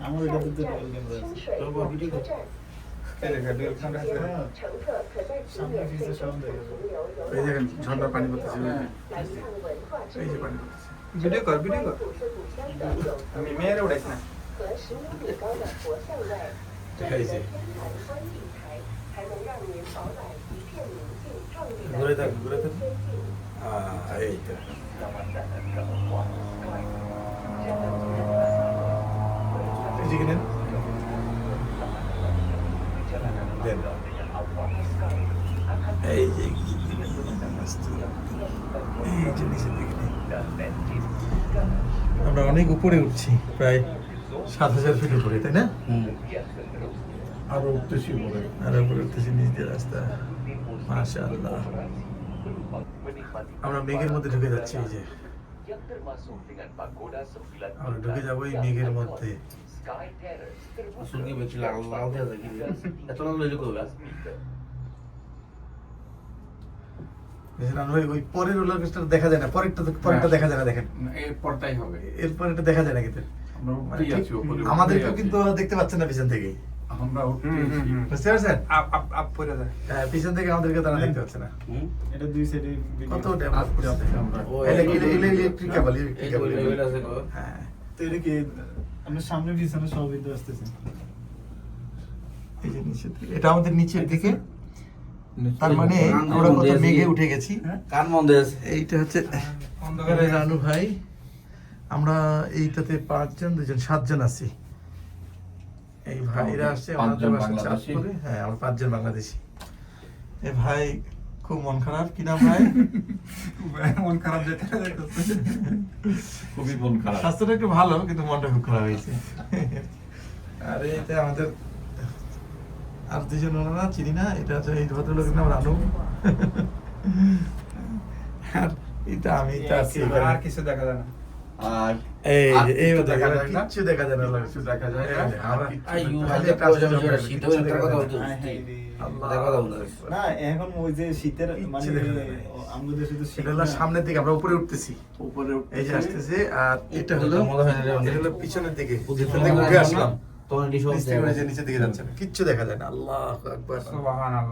আমার এটা তো ডুয়াল ক্যামেরা আছে তো ভিডিও কর ডুয়াল ক্যামেরা আছে সামনে ফিসে সাউন্ড দেয় এই দেখেন ঝর্ণার পানি পড়তেছে এই যে পানি পড়তেছে ভিডিও কর আমি মেয়ের উড়াইছ না এই যে ঘুরে থাক এই তো এই যে কিনেন দেন এই যে আমরা অনেক উপরে উঠছি প্রায় ৭,০০০ ফিট উপরে, তাই না? আরো উঠতেছি উপরে নিচ দিয়ে রাস্তা। মাশাআল্লাহ, আমরা মেঘের মধ্যে ঢুকে যাচ্ছি। এই যে আমরা ঢুকে যাবো এই মেঘের মধ্যে। ওই পরের রোলার কোস্টার দেখা যায় না, পরেরটা দেখা যায় না। দেখেন এরপরটাই হবে, এরপর এটা দেখা যায় না কিন্তু আমাদেরকেও কিন্তু ওরা দেখতে পাচ্ছে না পিছন থেকে। আমরা বুঝতে পারছেন? আপ করে দেয় পিছন থেকে আমাদেরকে তারা দেখতে পাচ্ছে না। এটা দুই সাইডে কত ডেভেলপ করছে আমরা। ইলেকট্রিক কেবল হ্যাঁ। তো এটা কি আমরা সামনে পিছনে সব ভিডিও আসতেছে। এই যে নিচে থেকে, এটা আমাদের নিচের দিকে, তার মানে আমরা কত মেঘে উঠে গেছি। কার মধ্যে আছে এইটা হচ্ছে অন্ধকারে রানু ভাই, আমরা এইটাতে ৫ জন ২ জন ৭ জন আছি। এই ভাইরা আসছে আমাদের বাসা চাঁদপুরে। হ্যাঁ, আমরা ৫ জন বাংলাদেশি। এই ভাই খুব মন খারাপ। কি নাম ভাই? মন খারাপ যেতে খুবই মন খারাপ। স্বাস্থ্যটা একটু ভালো, কিন্তু মনটা খুব খারাপ হয়েছে। আর এটা আমাদের আর ২ জন না চিনি না। এটা হচ্ছে এই ভদ্রলোকের নাম রানু। আর এটা আমি, এটা আছি। আর কিছু দেখা যায় না। আর এই দেখা যায় না, কিচ্ছু দেখা যায় না, কিছু দেখা যায় না। শীত হয়ে যাবে কথা বলতে। না এখন ওই যে শীতের মানে আমাদের দেশে তো শীত এটা সামনের দিকে, আমরা উপরে উঠতেছি, এই যে আসতেছে। আর এটা হলো পিছনের দিকে, যেখান থেকে উঠে আসলাম, নিচের দিকে যাচ্ছে না, কিচ্ছু দেখা যায় না। আল্লাহু আকবার। সুবহানাল্লাহ।